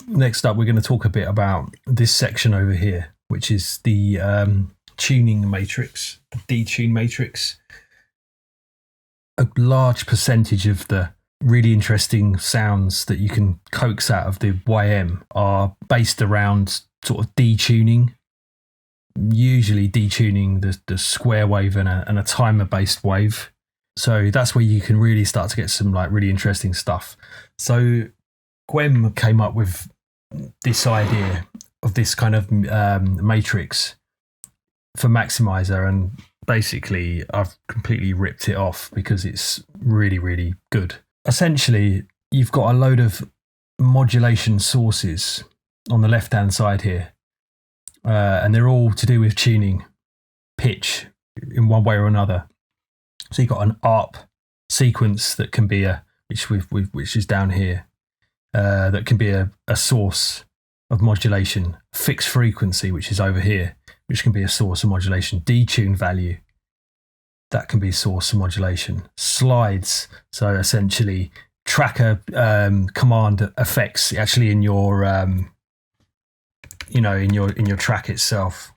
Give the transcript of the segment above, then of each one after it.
next up, we're going to talk a bit about this section over here, which is the tuning matrix, the Detune Matrix. A large percentage of the really interesting sounds that you can coax out of the YM are based around sort of detuning, usually detuning the square wave and a timer based wave. So that's where you can really start to get some like really interesting stuff. So Gwem came up with this idea of this kind of matrix for Maximizer, and basically I've completely ripped it off because it's really, really good. Essentially, you've got a load of modulation sources on the left-hand side here, and they're all to do with tuning pitch in one way or another. So you've got an ARP sequence that can be which is down here, that can be a source of modulation. Fixed frequency, which is over here, which can be a source of modulation. Detune value, that can be a source of modulation. Slides, so essentially tracker command effects actually in your in your track itself.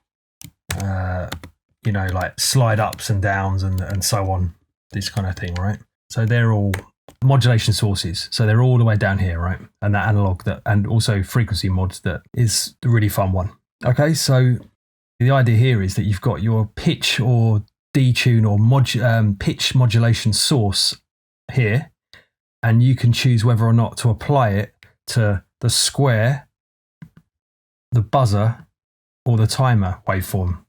Like slide ups and downs and so on, this kind of thing, right? So they're all modulation sources. So they're all the way down here, right? And that analog and also frequency mods, that is the really fun one. Okay, so the idea here is that you've got your pitch or detune or pitch modulation source here, and you can choose whether or not to apply it to the square, the buzzer, or the timer waveform,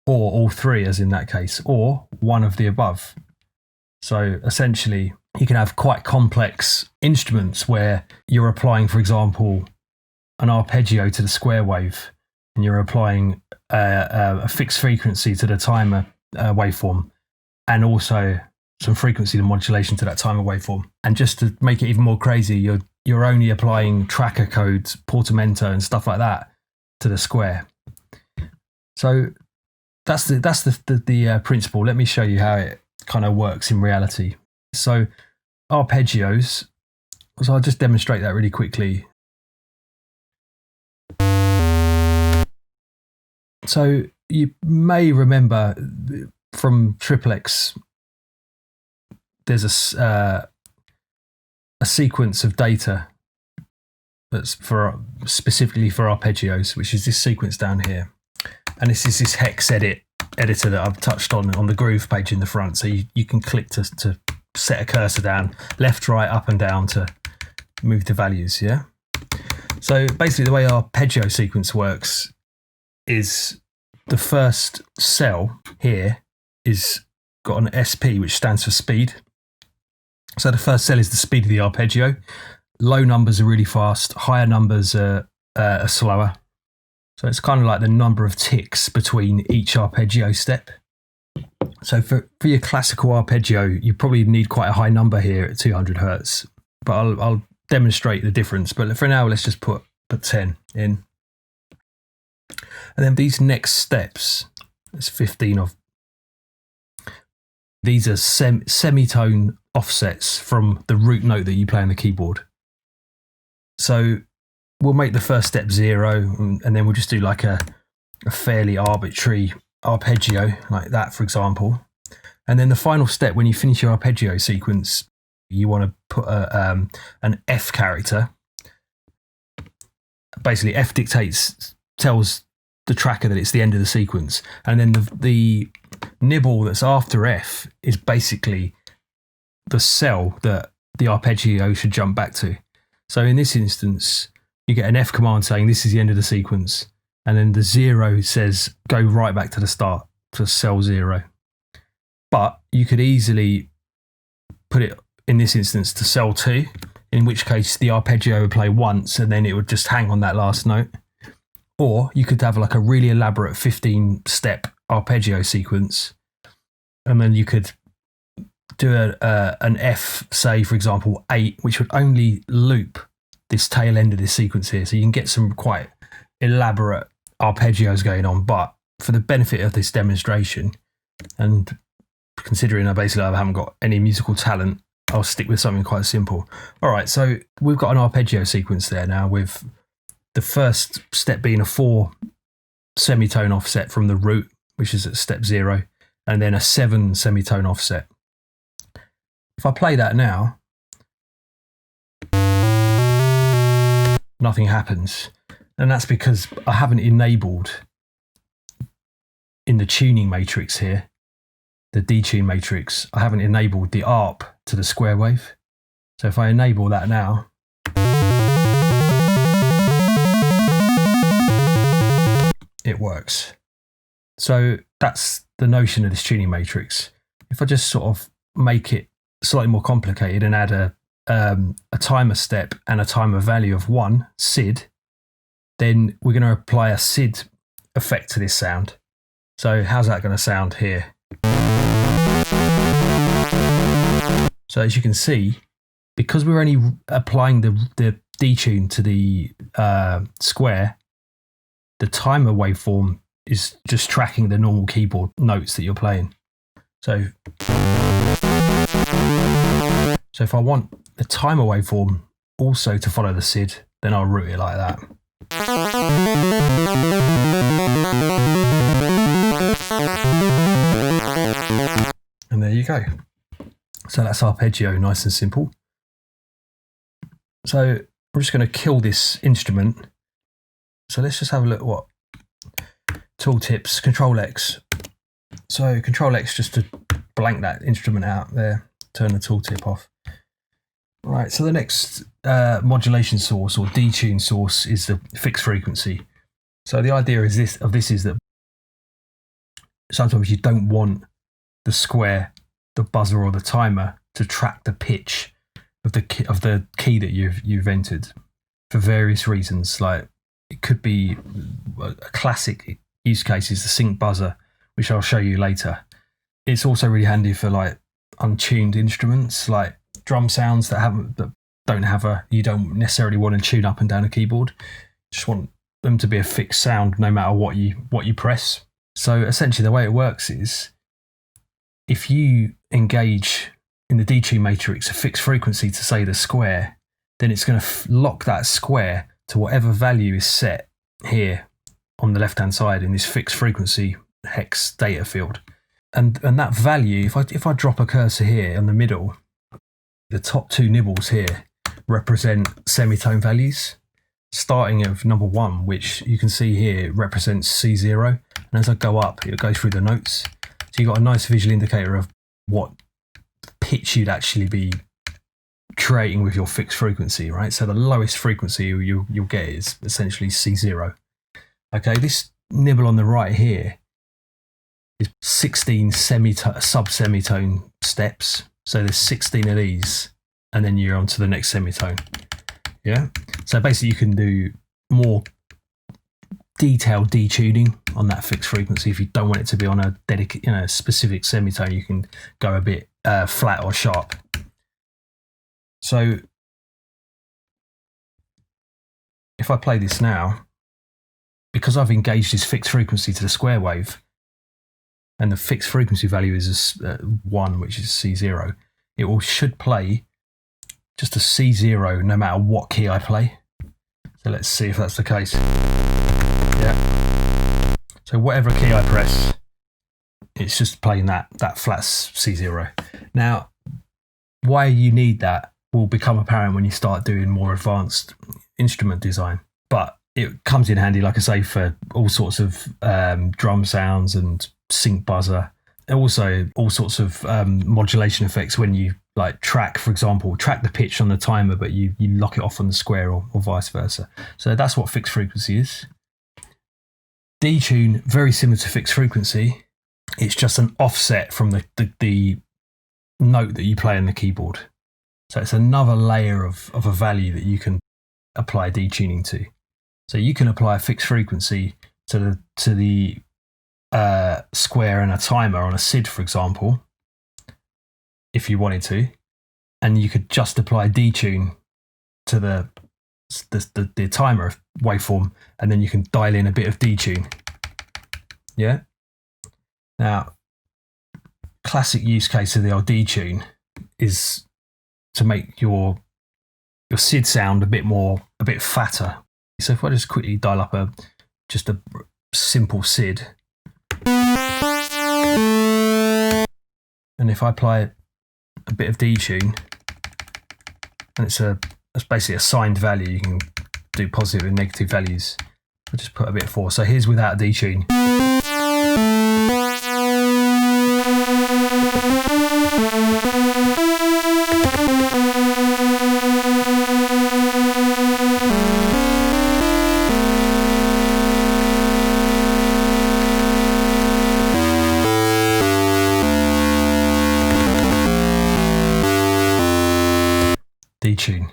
or all three, as in that case, or one of the above. So essentially, you can have quite complex instruments where you're applying, for example, an arpeggio to the square wave, and you're applying a fixed frequency to the timer waveform, and also some frequency to modulation to that timer waveform. And just to make it even more crazy, you're only applying tracker codes, portamento, and stuff like that to the square. So that's the principle. Let me show you how it kind of works in reality. So arpeggios, so I'll just demonstrate that really quickly. So you may remember from TTRAK, there's a sequence of data that's specifically for arpeggios, which is this sequence down here. And this is this hex editor that I've touched on the groove page in the front. So you can click to set a cursor down, left, right, up and down to move the values, yeah? So basically the way our arpeggio sequence works is the first cell here is got an SP, which stands for speed. So the first cell is the speed of the arpeggio. Low numbers are really fast, higher numbers are slower. So it's kind of like the number of ticks between each arpeggio step. So for your classical arpeggio, you probably need quite a high number here at 200 hertz. But I'll demonstrate the difference. But for now, let's just put 10 in. And then these next steps, there's 15 of. These are semitone offsets from the root note that you play on the keyboard. So we'll make the first step 0, and then we'll just do like a fairly arbitrary arpeggio, like that, for example. And then the final step, when you finish your arpeggio sequence, you want to put an F character. Basically, F tells the tracker that it's the end of the sequence. And then the nibble that's after F is basically the cell that the arpeggio should jump back to. So in this instance, you get an F command saying this is the end of the sequence, and then the 0 says go right back to the start, to cell 0. But you could easily put it in this instance to cell 2, in which case the arpeggio would play once and then it would just hang on that last note. Or you could have like a really elaborate 15-step arpeggio sequence, and then you could do an F, say for example 8, which would only loop this tail end of this sequence here. So you can get some quite elaborate arpeggios going on. But for the benefit of this demonstration, and considering I haven't got any musical talent, I'll stick with something quite simple. All right, so we've got an arpeggio sequence there now with the first step being a 4 semitone offset from the root, which is at step 0, and then a 7 semitone offset. If I play that now, nothing happens. And that's because I haven't enabled in the tuning matrix here, the detune matrix, I haven't enabled the ARP to the square wave. So if I enable that now, it works. So that's the notion of this tuning matrix. If I just sort of make it slightly more complicated and add a timer step and a timer value of 1 SID, then we're going to apply a SID effect to this sound. So how's that going to sound here? So as you can see, because we're only applying the detune to the square, the timer waveform is just tracking the normal keyboard notes that you're playing. So if I want the timer waveform also to follow the SID, then I'll route it like that. And there you go. So that's arpeggio, nice and simple. So I'm just going to kill this instrument. So let's just have a look what tooltips, Control X. So Control X just to blank that instrument out there, turn the tooltip off. Right, so the next modulation source or detune source is the fixed frequency. So the idea is this is that sometimes you don't want the square, the buzzer or the timer to track the pitch of the key that you've entered for various reasons. Like it could be a classic use case is the sync buzzer, which I'll show you later. It's also really handy for like untuned instruments, like drum sounds that you don't necessarily want to tune up and down a keyboard. You just want them to be a fixed sound no matter what you press. So essentially the way it works is if you engage in the detune matrix a fixed frequency to say the square, then it's going to lock that square to whatever value is set here on the left hand side in this fixed frequency hex data field. And that value, if I drop a cursor here in the middle, the top 2 nibbles here represent semitone values, starting of number 1, which you can see here represents C0. And as I go up, it goes through the notes. So you've got a nice visual indicator of what pitch you'd actually be creating with your fixed frequency, right? So the lowest frequency you'll get is essentially C0. Okay, this nibble on the right here is 16 sub-semitone steps. So there's 16 of these, and then you're on to the next semitone. Yeah. So basically you can do more detailed detuning on that fixed frequency. If you don't want it to be on a dedicated, specific semitone, you can go a bit flat or sharp. So if I play this now, because I've engaged this fixed frequency to the square wave, and the fixed frequency value is 1, which is C0, it should play just a C0 no matter what key I play. So let's see if that's the case. Yeah. So whatever key I press, it's just playing that flat C0. Now, why you need that will become apparent when you start doing more advanced instrument design. But it comes in handy, like I say, for all sorts of drum sounds and sync buzzer. Also, all sorts of modulation effects when you like track, for example, track the pitch on the timer, but you lock it off on the square or vice versa. So that's what fixed frequency is. Detune, very similar to fixed frequency. It's just an offset from the note that you play on the keyboard. So it's another layer of a value that you can apply detuning to. So you can apply a fixed frequency to the square and a timer on a SID, for example, if you wanted to, and you could just apply detune to the timer waveform, and then you can dial in a bit of detune. Yeah. Now, classic use case of the old detune is to make your SID sound a bit fatter. So if I just quickly dial up just a simple SID, and if I apply a bit of detune, and it's basically a signed value, you can do positive and negative values. I'll just put a bit of force. So here's without a detune. Detune,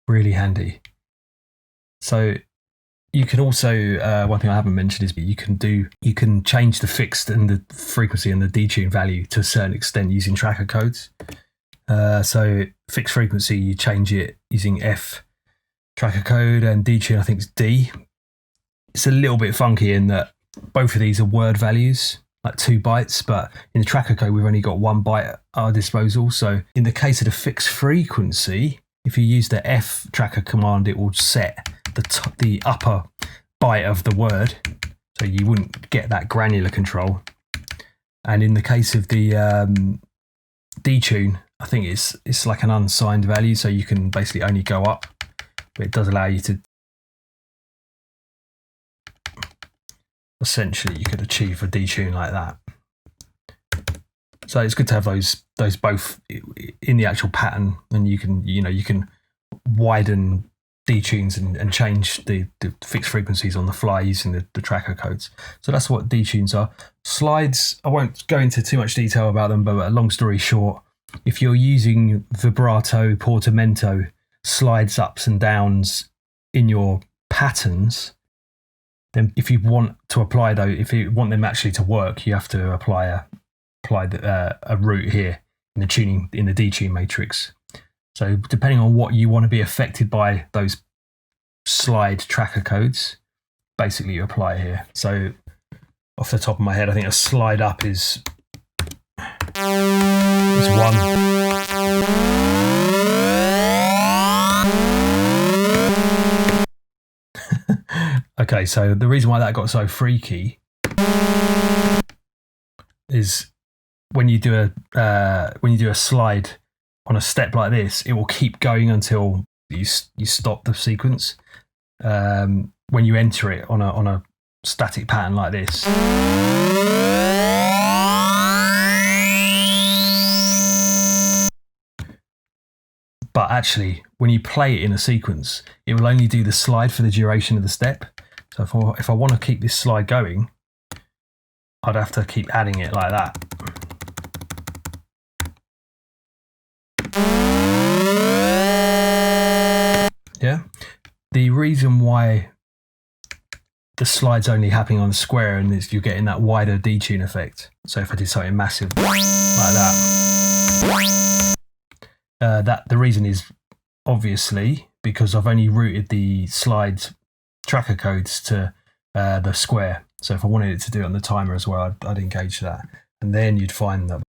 really handy. So you can also, one thing I haven't mentioned is you can change the fixed and the frequency and the detune value to a certain extent using tracker codes. So fixed frequency, you change it using F tracker code, and detune I think is D. It's a little bit funky in that both of these are word values, like 2 bytes, but in the tracker code we've only got 1 byte at our disposal. So in the case of the fixed frequency, if you use the F tracker command, it will set the upper byte of the word, so you wouldn't get that granular control. And in the case of the detune, I think it's like an unsigned value, so you can basically only go up, but it does allow you to, essentially you could achieve a detune like that. So it's good to have those both in the actual pattern, and you can widen detunes and change the fixed frequencies on the fly using the tracker codes. So that's what detunes are. Slides, I won't go into too much detail about them, but long story short, if you're using vibrato, portamento, slides, ups and downs in your patterns, then if you want to apply those, if you want them actually to work, you have to apply a route here in the tuning, in the detune matrix. So depending on what you want to be affected by, those slide tracker codes, basically you apply here. So off the top of my head, I think a slide up is 1. Okay, so the reason why that got so freaky is when you do a slide on a step like this, it will keep going until you stop the sequence. When you enter it on a static pattern like this, but actually when you play it in a sequence, it will only do the slide for the duration of the step. So if I want to keep this slide going, I'd have to keep adding it like that. Yeah. The reason why the slide's only happening on the square and is you're getting that wider detune effect. So if I did something massive like that, the reason is obviously because I've only routed the slides tracker codes to the square. So if I wanted it to do it on the timer as well, I'd engage that, and then you'd find that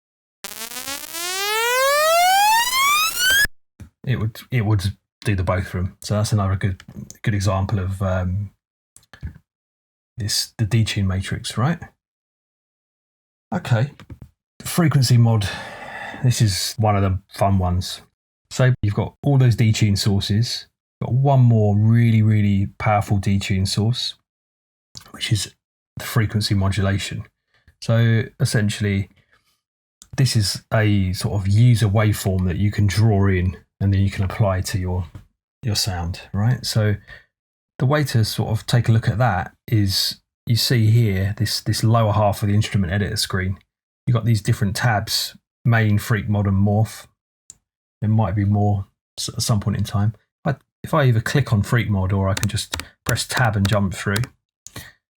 it would do the both of them. So that's another good example of the detune matrix, right? Okay, frequency mod. This is one of the fun ones. So you've got all those detune sources. Got one more really powerful detune source, which is the frequency modulation. So essentially, this is a sort of user waveform that you can draw in and then you can apply to your sound, right? So the way to sort of take a look at that is, you see here this lower half of the instrument editor screen. You've got these different tabs: main, freak mod, and morph. There might be more at some point in time. If I either click on freak mod or I can just press tab and jump through.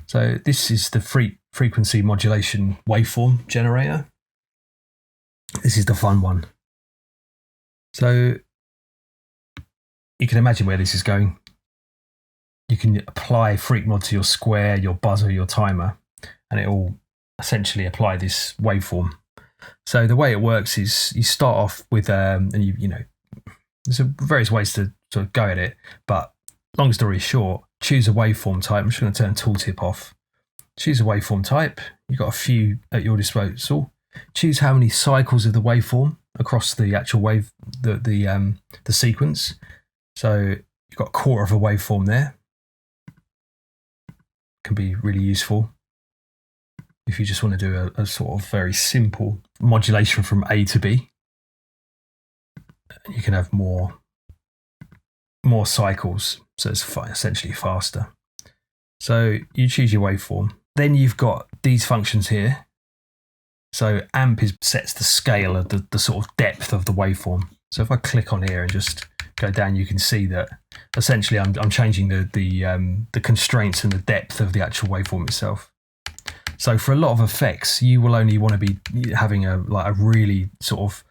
So this is the frequency modulation waveform generator. This is the fun one. So you can imagine where this is going. You can apply freak mod to your square, your buzzer, your timer, and it will essentially apply this waveform. So the way it works is you start off with, and you know, there's various ways to sort of go at it, but long story short, choose a waveform type. I'm just going to turn tooltip off. Choose a waveform type. You've got a few at your disposal. Choose how many cycles of the waveform across the actual wave, the sequence. So you've got a quarter of a waveform there. Can be really useful if you just want to do a sort of very simple modulation from A to B. You can have more cycles, so it's essentially faster. So you choose your waveform. Then you've got these functions here. So amp sets the scale of the sort of depth of the waveform. So if I click on here and just go down, you can see that essentially I'm changing the constraints and the depth of the actual waveform itself. So for a lot of effects, you will only want to be having a really sort of,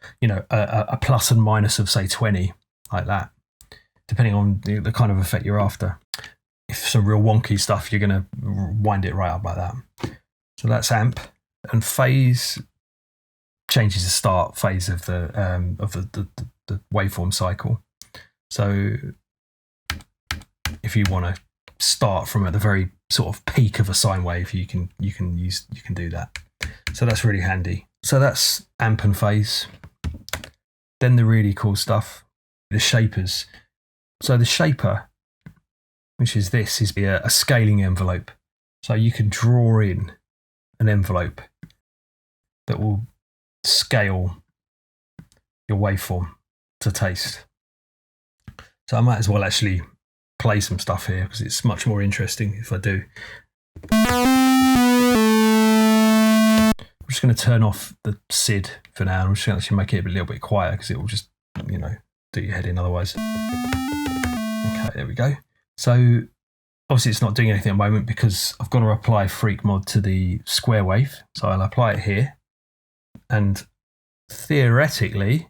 a plus and minus of say 20, like that, depending on the kind of effect you're after. If some real wonky stuff, you're going to wind it right up like that. So that's amp. And phase changes the start phase of the waveform cycle. So if you want to start from at the very sort of peak of a sine wave, you can do that. So that's really handy. So that's amp and phase. Then the really cool stuff, the shapers. So the shaper, which is this, is a scaling envelope. So you can draw in an envelope that will scale your waveform to taste. So I might as well actually play some stuff here because it's much more interesting if I do. I'm just going to turn off the SID for now. I'm just going to actually make it a little bit quieter because it will just, do your head in otherwise. Okay, there we go. So obviously it's not doing anything at the moment because I've got to apply freak mod to the square wave. So I'll apply it here. And theoretically,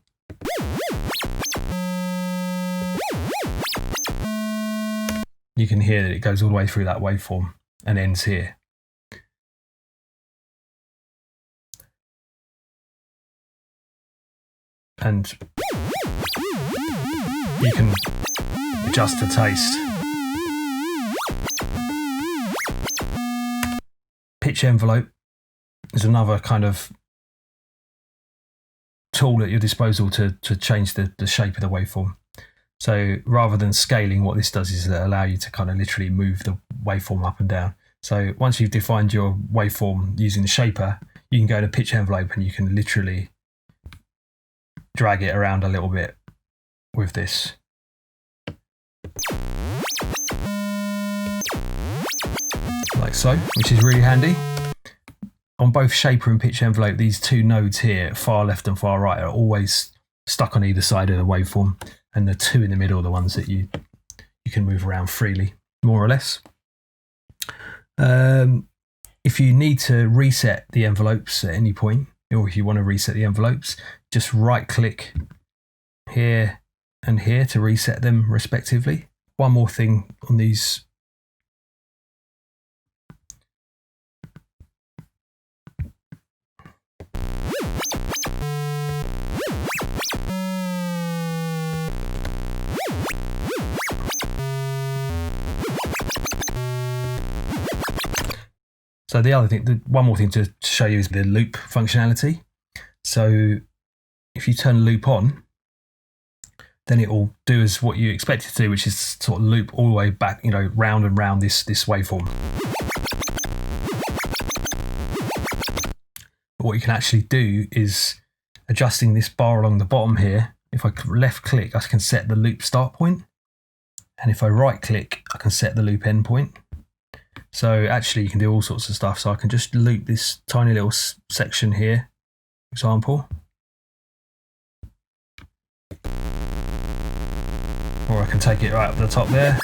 you can hear that it goes all the way through that waveform and ends here. And you can adjust the taste. Pitch envelope is another kind of tool at your disposal to change the shape of the waveform. So rather than scaling, what this does is allow you to kind of literally move the waveform up and down. So once you've defined your waveform using the shaper, you can go to pitch envelope and you can literally drag it around a little bit with this. Like so, which is really handy. On both shaper and pitch envelope, these two nodes here, far left and far right, are always stuck on either side of the waveform. And the two in the middle are the ones that you can move around freely, more or less. If you need to reset the envelopes at any point, or if you want to reset the envelopes, just right click here and here to reset them respectively. One more thing on these. So the other thing, one more thing to show you is the loop functionality. So if you turn loop on, then it will do as what you expect it to do, which is sort of loop all the way back, round and round this waveform. But what you can actually do is adjusting this bar along the bottom here. If I left click, I can set the loop start point. And if I right click, I can set the loop end point. So actually you can do all sorts of stuff. So I can just loop this tiny little section here, for example. Or I can take it right up the top there.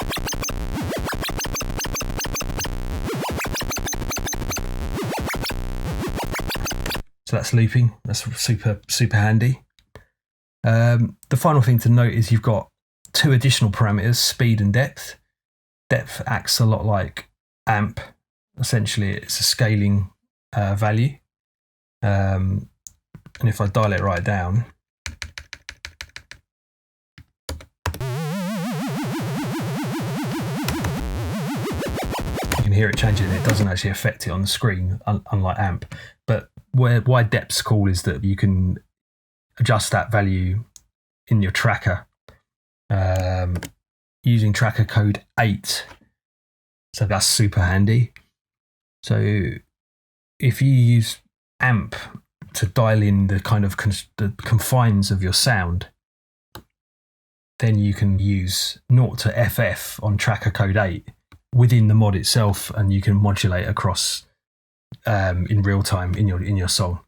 So that's looping. That's super handy. The final thing to note is you've got two additional parameters, speed and depth. Depth acts a lot like amp. Essentially, it's a scaling value. And if I dial it right down, hear it changing. It doesn't actually affect it on the screen, unlike amp. But why depth's cool is that you can adjust that value in your tracker using tracker code 8. So that's super handy. So if you use amp to dial in the kind of the confines of your sound, then you can use 0 to FF on tracker code 8 within the mod itself, and you can modulate across in real time in your song.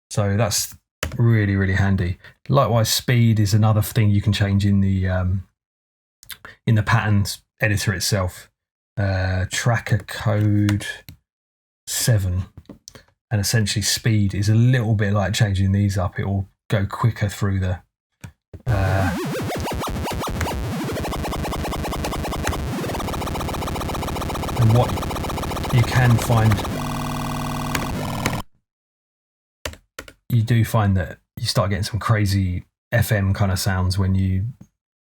So that's really, really handy. Likewise, speed is another thing you can change in the patterns editor itself. Tracker code 7, and essentially speed is a little bit like changing these up. It will go quicker through the and what you can find, you do find that you start getting some crazy FM kind of sounds when you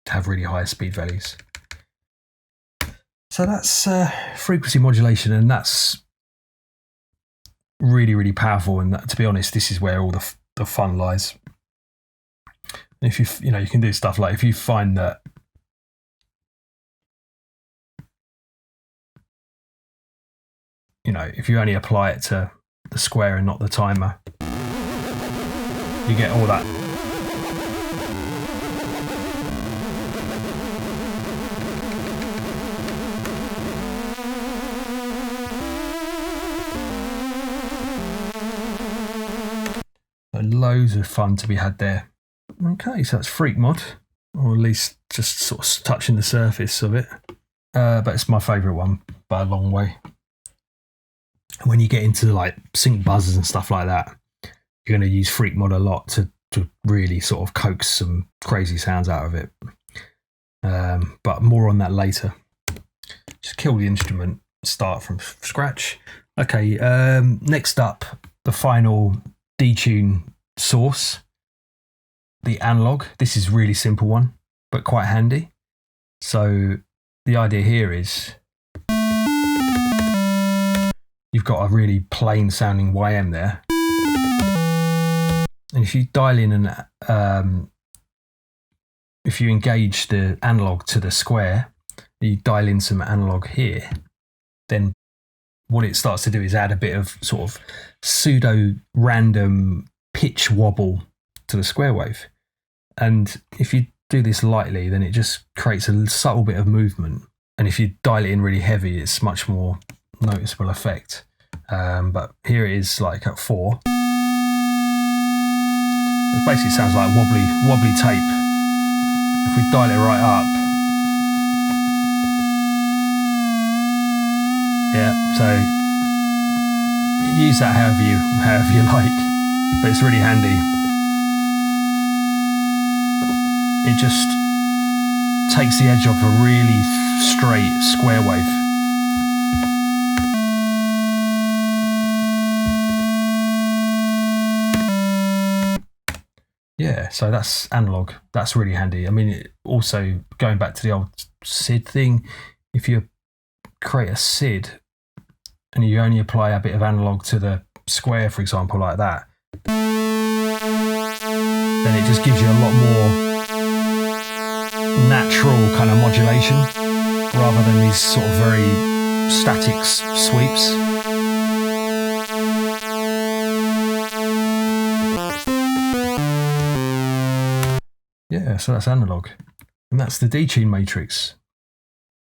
have really high speed values. So that's frequency modulation, and that's really, really powerful. And that, to be honest, this is where all the fun lies. And if you can do stuff like, if you find that if you only apply it to the square and not the timer, you get all that. Loads of fun to be had there. Okay, so that's Freak Mod, or at least just sort of touching the surface of it. But it's my favourite one by a long way. When you get into like sync buzzers and stuff like that, you're going to use Freak Mod a lot to really sort of coax some crazy sounds out of it. But more on that later. Just kill the instrument, start from scratch. Okay, next up, the final detune source, the analog. This is a really simple one, but quite handy. So the idea here is you've got a really plain sounding YM there. And if you dial in and if you engage the analog to the square, you dial in some analog here, then what it starts to do is add a bit of sort of pseudo random pitch wobble to the square wave. And if you do this lightly, then it just creates a subtle bit of movement. And if you dial it in really heavy, it's much more noticeable effect. But here it is like at 4. It basically sounds like wobbly tape. If we dial it right up, yeah, so use that however you like, but it's really handy. It just takes the edge off a really straight square wave. Yeah, so that's analog. That's really handy. I mean, also going back to the old SID thing, if you create a SID and you only apply a bit of analog to the square, for example, like that, then it just gives you a lot more natural kind of modulation rather than these sort of very static sweeps. Yeah, so that's analog. And that's the Detune Matrix.